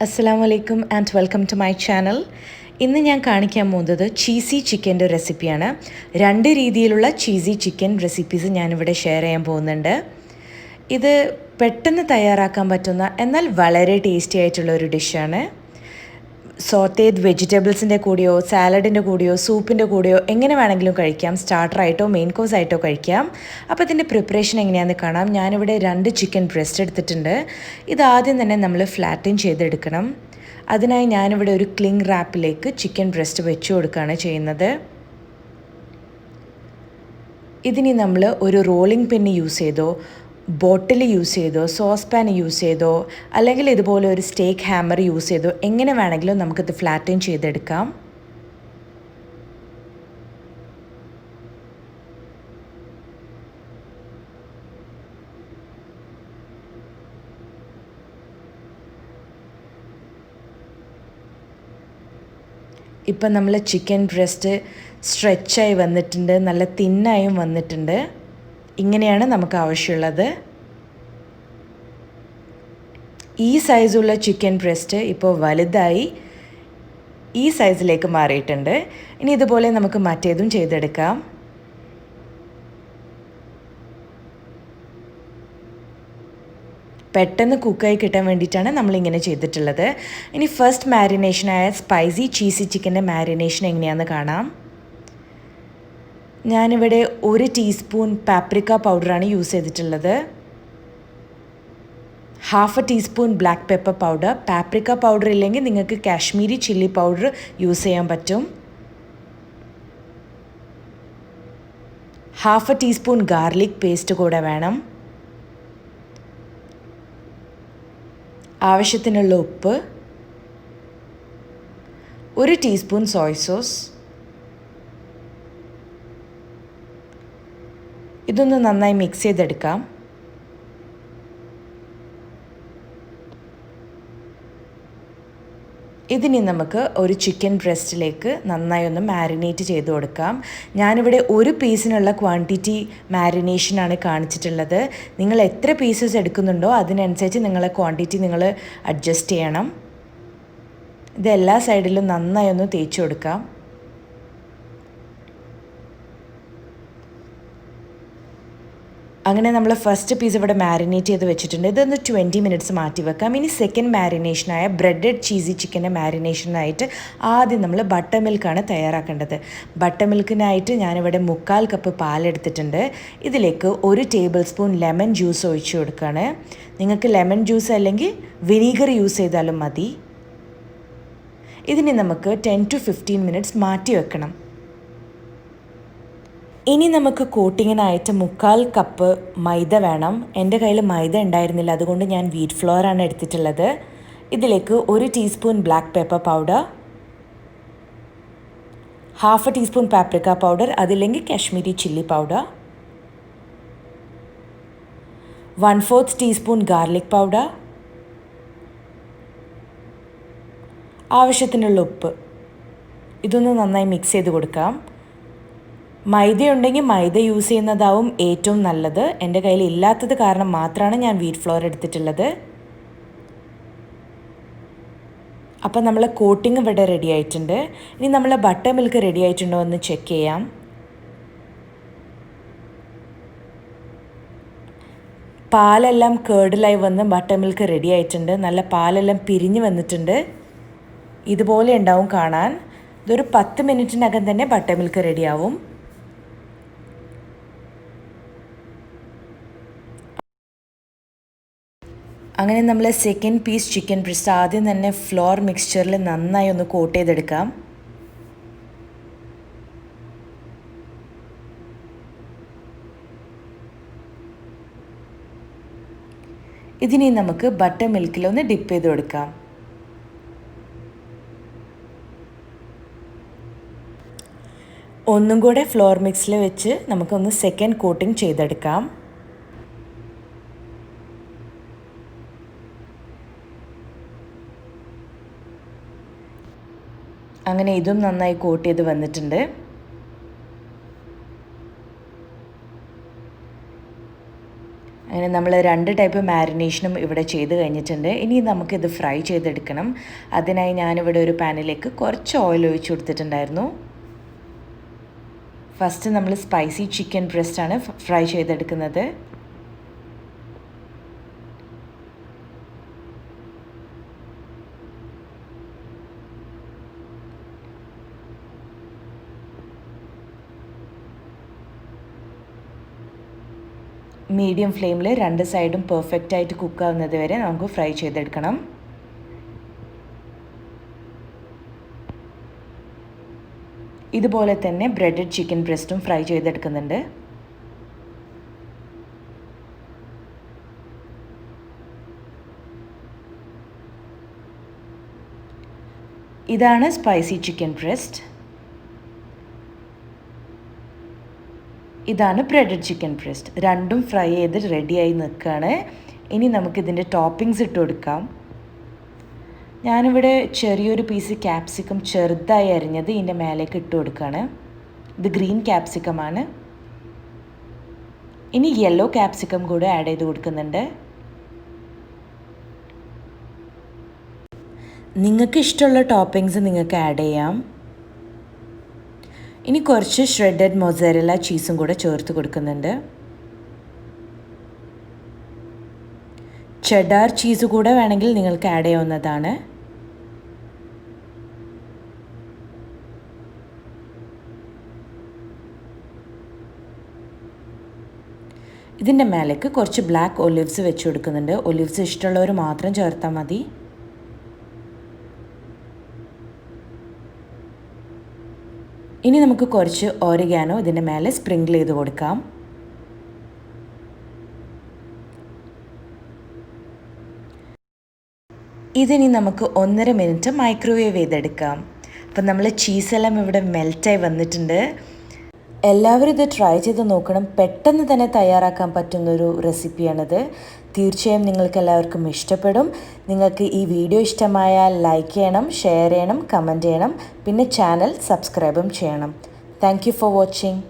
Assalamu alaikum and welcome to my channel. ഇന്ന് ഞാൻ കാണിക്കാൻ പോകുന്നത് ചീസി ചിക്കൻ്റെ റെസിപ്പിയാണ്. രണ്ട് രീതിയിലുള്ള ചീസി ചിക്കൻ റെസിപ്പീസ് ഞാനിവിടെ ഷെയർ ചെയ്യാൻ പോകുന്നുണ്ട്. ഇത് പെട്ടെന്ന് തയ്യാറാക്കാൻ പറ്റുന്ന എന്നാൽ വളരെ ടേസ്റ്റി ആയിട്ടുള്ള ഒരു ഡിഷാണ്. സോട്ടേഡ് വെജിറ്റബിൾസിൻ്റെ കൂടെയോ സാലഡിൻ്റെ കൂടെയോ സൂപ്പിൻ്റെ കൂടെയോ എങ്ങനെ വേണമെങ്കിലും കഴിക്കാം. സ്റ്റാർട്ടറായിട്ടോ മെയിൻ കോഴ്സായിട്ടോ കഴിക്കാം. അപ്പോൾ ഇതിൻ്റെ പ്രിപ്പറേഷൻ എങ്ങനെയാണെന്ന് കാണാം. ഞാനിവിടെ 2 ചിക്കൻ ബ്രസ്റ്റ് എടുത്തിട്ടുണ്ട്. ഇതാദ്യം തന്നെ നമ്മൾ ഫ്ലാറ്റൻ ചെയ്തെടുക്കണം. അതിനായി ഞാനിവിടെ ഒരു ക്ലിംഗ് റാപ്പിലേക്ക് ചിക്കൻ ബ്രസ്റ്റ് വെച്ച് കൊടുക്കുകയാണ് ചെയ്യുന്നത്. ഇതിനി നമ്മൾ ഒരു റോളിംഗ് പിന്ന് യൂസ് ചെയ്തോ ബോട്ടിൽ യൂസ് ചെയ്തോ സോസ് പാൻ യൂസ് ചെയ്തോ അല്ലെങ്കിൽ ഇതുപോലെ ഒരു സ്റ്റേക്ക് ഹാമർ യൂസ് ചെയ്തോ എങ്ങനെ വേണമെങ്കിലും നമുക്കിത് ഫ്ലാറ്റൻ ചെയ്തെടുക്കാം. ഇപ്പം നമ്മൾ ചിക്കൻ ബ്രസ്റ്റ് സ്ട്രെച്ചായി വന്നിട്ടുണ്ട്, നല്ല തിന്നായും വന്നിട്ടുണ്ട്. ഇങ്ങനെയാണ് നമുക്ക് ആവശ്യമുള്ളത്. ഈ സൈസുള്ള ചിക്കൻ ബ്രസ്റ്റ് ഇപ്പോൾ വലുതായി ഈ സൈസിലേക്ക് മാറിയിട്ടുണ്ട്. ഇനി ഇതുപോലെ നമുക്ക് മറ്റേതും ചെയ്തെടുക്കാം. പെട്ടെന്ന് കുക്കായി കിട്ടാൻ വേണ്ടിയിട്ടാണ് നമ്മളിങ്ങനെ ചെയ്തിട്ടുള്ളത്. ഇനി ഫസ്റ്റ് മാരിനേഷനായ സ്പൈസി ചീസി ചിക്കൻ്റെ മാരിനേഷൻ എങ്ങനെയാണെന്ന് കാണാം. ഞാനിവിടെ 1 ടീസ്പൂൺ പാപ്രിക്ക പൗഡറാണ് യൂസ് ചെയ്തിട്ടുള്ളത്. 1/2 teaspoon black pepper powder. Paprika powder ഇല്ലെങ്കിൽ നിങ്ങൾക്ക് കാശ്മീരി ചില്ലി പൗഡർ യൂസ് ചെയ്യാൻ പറ്റും. 1/2 ടീസ്പൂൺ ഗാർലിക് പേസ്റ്റ് കൂടെ വേണം. ആവശ്യത്തിനുള്ള ഉപ്പ്, 1 ടീസ്പൂൺ സോയ് സോസ്. ഇതൊന്ന് നന്നായി മിക്സ് ചെയ്തെടുക്കാം. ഇതിനി നമുക്ക് ഒരു ചിക്കൻ ബ്രസ്റ്റിലേക്ക് നന്നായി ഒന്ന് മാരിനേറ്റ് ചെയ്ത് കൊടുക്കാം. ഞാനിവിടെ ഒരു പീസിനുള്ള ക്വാണ്ടിറ്റി മാരിനേഷനാണ് കാണിച്ചിട്ടുള്ളത്. നിങ്ങൾ എത്ര പീസസ് എടുക്കുന്നുണ്ടോ അതിനനുസരിച്ച് നിങ്ങളെ ക്വാണ്ടിറ്റി നിങ്ങൾ അഡ്ജസ്റ്റ് ചെയ്യണം. ഇത് എല്ലാ സൈഡിലും നന്നായി ഒന്ന് തേച്ച് കൊടുക്കാം. അങ്ങനെ നമ്മൾ ഫസ്റ്റ് പീസ് ഇവിടെ മാരിനേറ്റ് ചെയ്ത് വെച്ചിട്ടുണ്ട്. ഇതൊന്ന് 20 മിനിറ്റ്സ് മാറ്റി വെക്കാം. ഇനി സെക്കൻഡ് മാരിനേഷനായ ബ്രെഡഡ് ചീസി ചിക്കൻ്റെ മാരിനേഷനായിട്ട് ആദ്യം നമ്മൾ ബട്ടർ മിൽക്കാണ് തയ്യാറാക്കേണ്ടത്. ബട്ടർ മിൽക്കിനായിട്ട് ഞാനിവിടെ 1/4 കപ്പ് പാലെടുത്തിട്ടുണ്ട്. ഇതിലേക്ക് 1 ടേബിൾ സ്പൂൺ ലെമൺ ജ്യൂസ് ഒഴിച്ചു കൊടുക്കുകയാണ്. നിങ്ങൾക്ക് ലെമൺ ജ്യൂസ് അല്ലെങ്കിൽ വിനീഗർ യൂസ് ചെയ്താലും മതി. ഇതിന് നമുക്ക് 10 to 15 മിനിറ്റ്സ് മാറ്റി വെക്കണം. ഇനി നമുക്ക് കോട്ടിങ്ങിനായിട്ട് 1/4 കപ്പ് മൈദ വേണം. എൻ്റെ കയ്യിൽ മൈദ ഉണ്ടായിരുന്നില്ല, അതുകൊണ്ട് ഞാൻ വീറ്റ് ഫ്ലോറാണ് എടുത്തിട്ടുള്ളത്. ഇതിലേക്ക് 1 teaspoon black pepper powder, 1/2 teaspoon paprika powder, അതില്ലെങ്കിൽ Kashmiri chilli powder, 1/4 teaspoon garlic powder, ആവശ്യത്തിനുള്ള ഉപ്പ്. ഇതൊന്ന് നന്നായി മിക്സ് ചെയ്ത് കൊടുക്കാം. മൈദയുണ്ടെങ്കിൽ മൈദ യൂസ് ചെയ്യുന്നതാവും ഏറ്റവും നല്ലത്. എൻ്റെ കയ്യിൽ ഇല്ലാത്തത് കാരണം മാത്രമാണ് ഞാൻ വീറ്റ് ഫ്ലോർ എടുത്തിട്ടുള്ളത്. അപ്പം നമ്മൾ കോട്ടിങ് ഇവിടെ റെഡി ആയിട്ടുണ്ട്. ഇനി നമ്മൾ ബട്ടർ മിൽക്ക് റെഡി ആയിട്ടുണ്ടോ എന്ന് ചെക്ക് ചെയ്യാം. പാലെല്ലാം കേർഡിലായി വന്ന് ബട്ടർ മിൽക്ക് റെഡി ആയിട്ടുണ്ട്. നല്ല പാലെല്ലാം പിരിഞ്ഞ് വന്നിട്ടുണ്ട്. ഇതുപോലെ ഉണ്ടാവും കാണാൻ. ഇതൊരു 10 മിനിറ്റിനകം തന്നെ ബട്ടർ മിൽക്ക് റെഡിയാവും. അങ്ങനെ നമ്മൾ സെക്കൻഡ് പീസ് ചിക്കൻ ബ്രസ്റ്റ് ആദ്യം തന്നെ ഫ്ലോർ മിക്സ്ചറിൽ നന്നായി ഒന്ന് കോട്ട് ചെയ്തെടുക്കാം. ഇതിനി നമുക്ക് ബട്ടർ മിൽക്കിലൊന്ന് ഡിപ്പ് ചെയ്ത് കൊടുക്കാം. ഒന്നും കൂടെ ഫ്ലോർ മിക്സിൽ വെച്ച് നമുക്കൊന്ന് സെക്കൻഡ് കോട്ടിങ് ചെയ്തെടുക്കാം. അങ്ങനെ ഇതും നന്നായി കോട്ട് ചെയ്ത് വന്നിട്ടുണ്ട്. അങ്ങനെ നമ്മൾ 2 ടൈപ്പ് മാരിനേഷനും ഇവിടെ ചെയ്ത് കഴിഞ്ഞിട്ടുണ്ട്. ഇനി നമുക്കിത് ഫ്രൈ ചെയ്തെടുക്കണം. അതിനായി ഞാനിവിടെ ഒരു പാനിലേക്ക് കുറച്ച് ഓയിൽ ഒഴിച്ച് കൊടുത്തിട്ടുണ്ടായിരുന്നു. ഫസ്റ്റ് നമ്മൾ സ്പൈസി ചിക്കൻ ബ്രസ്റ്റാണ് ഫ്രൈ ചെയ്തെടുക്കുന്നത്. മീഡിയം ഫ്ലെയിമിൽ 2 സൈഡും പെർഫെക്റ്റായിട്ട് കുക്കാവുന്നത് വരെ നമുക്ക് ഫ്രൈ ചെയ്തെടുക്കണം. ഇതുപോലെ തന്നെ ബ്രെഡഡ് ചിക്കൻ ബ്രസ്റ്റും ഫ്രൈ ചെയ്തെടുക്കുന്നുണ്ട്. ഇതാണ് സ്പൈസി ചിക്കൻ ബ്രസ്റ്റ്. ഇതാണ് ബ്രെഡഡ് ചിക്കൻ ബ്രസ്റ്റ്. രണ്ടും ഫ്രൈ ചെയ്ത് റെഡിയായി നിൽക്കുകയാണ്. ഇനി നമുക്കിതിൻ്റെ ടോപ്പിങ്സ് ഇട്ട് കൊടുക്കാം. ഞാനിവിടെ ചെറിയൊരു പീസ് ക്യാപ്സിക്കം ചെറുതായി അരിഞ്ഞത് ഇതിൻ്റെ മേലേക്ക് ഇട്ട് കൊടുക്കുകയാണ്. ഇത് ഗ്രീൻ ക്യാപ്സിക്കമാണ്. ഇനി യെല്ലോ ക്യാപ്സിക്കം കൂടെ ആഡ് ചെയ്ത് കൊടുക്കുന്നുണ്ട്. നിങ്ങൾക്ക് ഇഷ്ടമുള്ള ടോപ്പിങ്സ് നിങ്ങൾക്ക് ആഡ് ചെയ്യാം. ഇനി കുറച്ച് ഷ്രെഡഡ് മൊസറല്ല ചീസും കൂടെ ചേർത്ത് കൊടുക്കുന്നുണ്ട്. ചെഡാർ ചീസ് കൂടെ വേണമെങ്കിൽ നിങ്ങൾക്ക് ആഡ് ചെയ്യാവുന്നതാണ്. ഇതിൻ്റെ മേലേക്ക് കുറച്ച് ബ്ലാക്ക് ഒലിവ്സ് വെച്ച് കൊടുക്കുന്നുണ്ട്. ഒലിവ്സ് ഇഷ്ടമുള്ളവർ മാത്രം ചേർത്താൽ മതി. ഇനി നമുക്ക് കുറച്ച് ഓറിഗാനോ ഇതിൻ്റെ മേലെ സ്പ്രിങ്കിൾ ചെയ്ത് കൊടുക്കാം. ഇതിനി നമുക്ക് 1.5 മിനിറ്റ് മൈക്രോവേവ് ചെയ്തെടുക്കാം. അപ്പം നമ്മൾ ചീസെല്ലാം ഇവിടെ മെൽറ്റായി വന്നിട്ടുണ്ട്. എല്ലാവരും ഇത് ട്രൈ ചെയ്ത് നോക്കണം. പെട്ടെന്ന് തന്നെ തയ്യാറാക്കാൻ പറ്റുന്നൊരു റെസിപ്പിയാണിത്. തീർച്ചയായും നിങ്ങൾക്ക് എല്ലാവർക്കും ഇഷ്ടപ്പെടും. നിങ്ങൾക്ക് ഈ വീഡിയോ ഇഷ്ടമായാൽ ലൈക്ക് ചെയ്യണം, ഷെയർ ചെയ്യണം, കമൻറ്റ് ചെയ്യണം. പിന്നെ ചാനൽ സബ്സ്ക്രൈബും ചെയ്യണം. Thank you for watching.